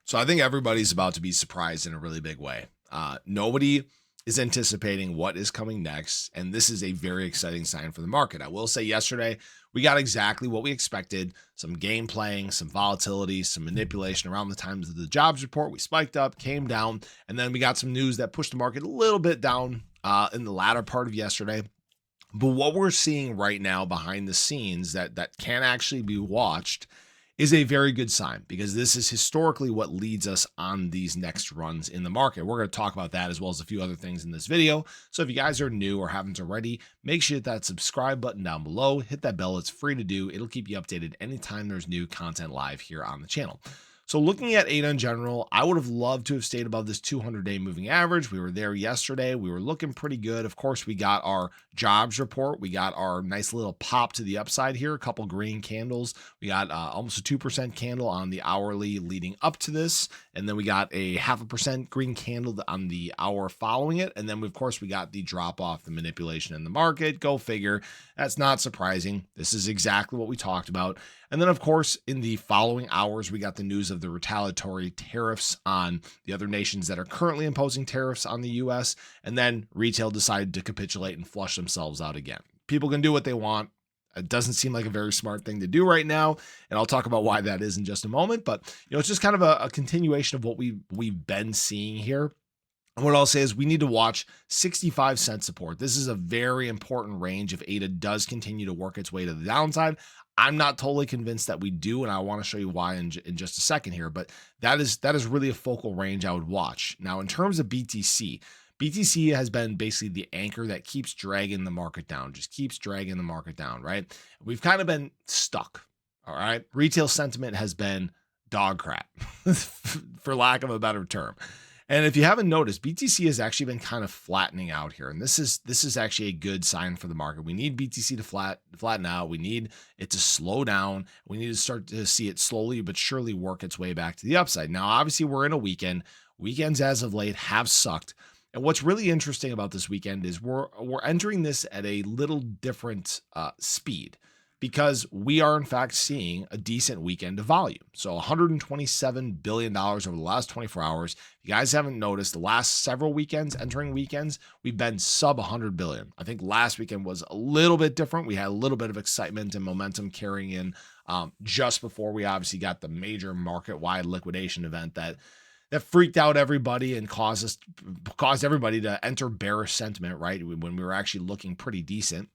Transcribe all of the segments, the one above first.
So I think everybody's about to be surprised in a really big way. Nobody is anticipating what is coming next, and this is a very exciting sign for the market. I will say yesterday we got exactly what we expected: some game playing, some volatility, some manipulation around the times of the jobs report. We spiked up, came down, and then we got some news that pushed the market a little bit down in the latter part of yesterday. But what we're seeing right now behind the scenes that can actually be watched is a very good sign, because this is historically what leads us on these next runs in the market. We're going to talk about that as well as a few other things in this video. So if you guys are new or haven't already, make sure you hit that subscribe button down below, hit that bell. It's free to do. It'll keep you updated anytime there's new content live here on the channel. So looking at ADA in general, I would have loved to have stayed above this 200-day moving average. We were there yesterday. We were looking pretty good. Of course, we got our jobs report. We got our nice little pop to the upside here, a couple green candles. We got almost a 2% candle on the hourly leading up to this. And then we got a 0.5% green candle on the hour following it. And then, of course, we got the drop off, the manipulation in the market. Go figure. That's not surprising. This is exactly what we talked about. And then, of course, in the following hours, we got the news of the retaliatory tariffs on the other nations that are currently imposing tariffs on the US. And then retail decided to capitulate and flush themselves out again. People can do what they want. It doesn't seem like a very smart thing to do right now. And I'll talk about why that is in just a moment. But, it's just kind of a continuation of what we've been seeing here. And what I'll say is we need to watch 65-cent support. This is a very important range if ADA does continue to work its way to the downside. I'm not totally convinced that we do, and I want to show you why in just a second here, but that is really a focal range I would watch. Now, in terms of BTC has been basically the anchor that keeps dragging the market down, just keeps dragging the market down, right? We've kind of been stuck, all right? Retail sentiment has been dog crap, for lack of a better term. And if you haven't noticed, BTC has actually been kind of flattening out here. And this is actually a good sign for the market. We need BTC to flatten out. We need it to slow down. We need to start to see it slowly but surely work its way back to the upside. Now, obviously, we're in a weekend. Weekends as of late have sucked. And what's really interesting about this weekend is we're entering this at a little different speed, because we are in fact seeing a decent weekend of volume. So $127 billion over the last 24 hours. If you guys haven't noticed, the last several weekends, entering weekends, we've been sub 100 billion. I think last weekend was a little bit different. We had a little bit of excitement and momentum carrying in just before we obviously got the major market-wide liquidation event that freaked out everybody and caused everybody to enter bearish sentiment, right? When we were actually looking pretty decent.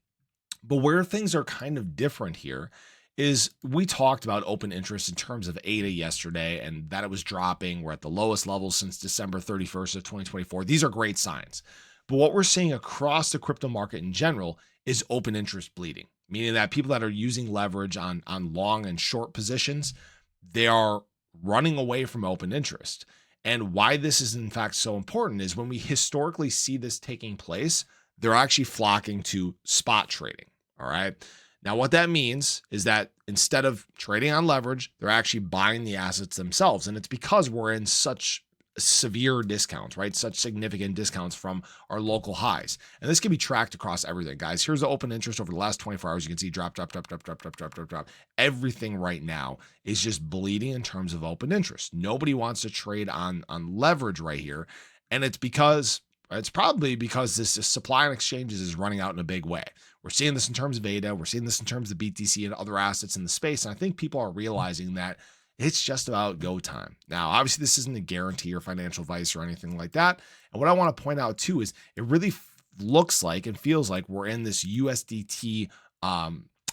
But where things are kind of different here is we talked about open interest in terms of ADA yesterday and that it was dropping. We're at the lowest levels since December 31st of 2024. These are great signs. But what we're seeing across the crypto market in general is open interest bleeding, meaning that people that are using leverage on long and short positions, they are running away from open interest. And why this is in fact so important is when we historically see this taking place, they're actually flocking to spot trading. All right. Now, what that means is that instead of trading on leverage, they're actually buying the assets themselves. And it's because we're in such severe discounts, right? Such significant discounts from our local highs. And this can be tracked across everything, guys. Here's the open interest over the last 24 hours. You can see drop. Everything right now is just bleeding in terms of open interest. Nobody wants to trade on leverage right here. And it's probably because this supply and exchanges is running out in a big way. We're seeing this in terms of ADA. We're seeing this in terms of BTC and other assets in the space. And I think people are realizing that it's just about go time. Now, obviously, this isn't a guarantee or financial advice or anything like that. And what I want to point out, too, is it really looks like and feels like we're in this USDT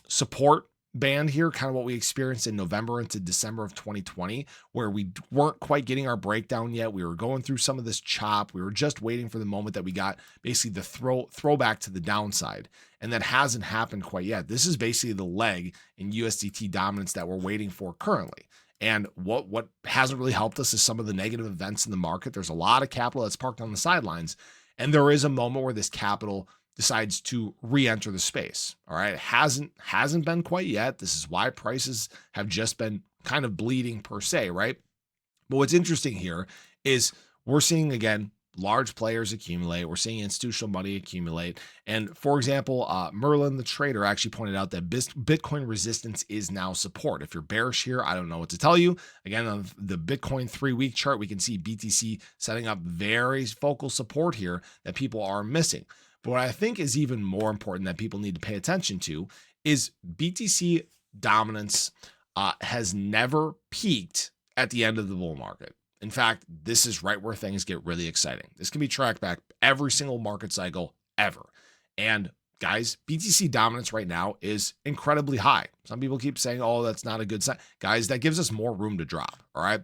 support band here, kind of what we experienced in November into December of 2020, where we weren't quite getting our breakdown yet. We were going through some of this chop. We were just waiting for the moment that we got basically the throwback to the downside. And that hasn't happened quite yet. This is basically the leg in USDT dominance that we're waiting for currently. And what hasn't really helped us is some of the negative events in the market. There's a lot of capital that's parked on the sidelines. And there is a moment where this capital decides to re-enter the space. All right. It hasn't been quite yet. This is why prices have just been kind of bleeding per se, right? But what's interesting here is we're seeing, again, large players accumulate. We're seeing institutional money accumulate. And for example, Merlin, the trader, actually pointed out that Bitcoin resistance is now support. If you're bearish here, I don't know what to tell you. Again, on the Bitcoin 3-week chart, we can see BTC setting up very focal support here that people are missing. But what I think is even more important that people need to pay attention to is BTC dominance has never peaked at the end of the bull market. In fact, this is right where things get really exciting. This can be tracked back every single market cycle ever. And guys, BTC dominance right now is incredibly high. Some people keep saying, oh, that's not a good sign. Guys, that gives us more room to drop. All right.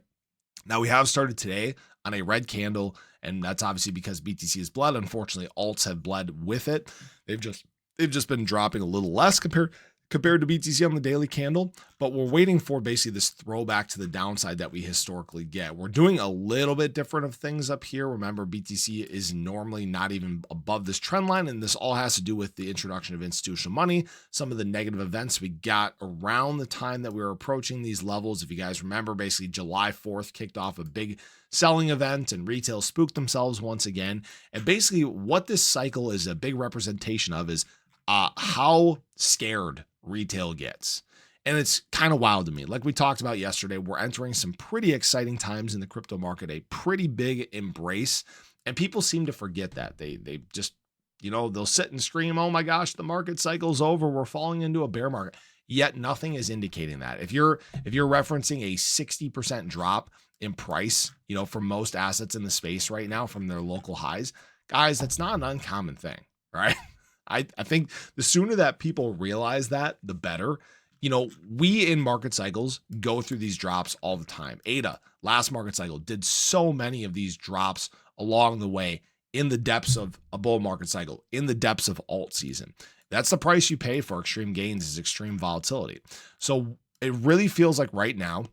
Now we have started today on a red candle, and that's obviously because BTC has bled. Unfortunately, alts have bled with it. They've just been dropping a little less compared to BTC on the daily candle, but we're waiting for basically this throwback to the downside that we historically get. We're doing a little bit different of things up here. Remember, BTC is normally not even above this trend line, and this all has to do with the introduction of institutional money, some of the negative events we got around the time that we were approaching these levels. If you guys remember, basically July 4th kicked off a big selling event and retail spooked themselves once again. And basically what this cycle is a big representation of is how scared retail gets. And it's kind of wild to me. Like we talked about yesterday, we're entering some pretty exciting times in the crypto market, a pretty big embrace. And people seem to forget that. They just, they'll sit and scream, oh my gosh, the market cycle's over. We're falling into a bear market. Yet nothing is indicating that. If you're referencing a 60% drop in price, for most assets in the space right now from their local highs, guys, that's not an uncommon thing, right? I think the sooner that people realize that, the better. We in market cycles go through these drops all the time. ADA, last market cycle, did so many of these drops along the way in the depths of a bull market cycle, in the depths of alt season. That's the price you pay for extreme gains, is extreme volatility. So it really feels like right now,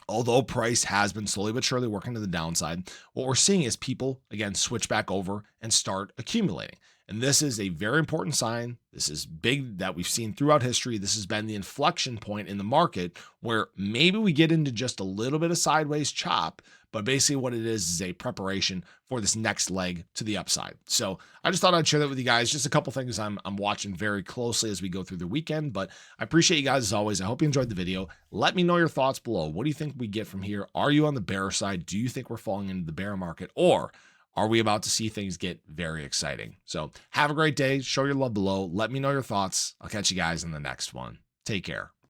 although price has been slowly but surely working to the downside, what we're seeing is people, again, switch back over and start accumulating. And this is a very important sign. This is big that we've seen throughout history. This has been the inflection point in the market where maybe we get into just a little bit of sideways chop, but basically what it is a preparation for this next leg to the upside. So I just thought I'd share that with you guys. Just a couple things I'm watching very closely as we go through the weekend, but I appreciate you guys as always. I hope you enjoyed the video. Let me know your thoughts below. What do you think we get from here? Are you on the bear side? Do you think we're falling into the bear market, or are we about to see things get very exciting? So have a great day. Show your love below. Let me know your thoughts. I'll catch you guys in the next one. Take care.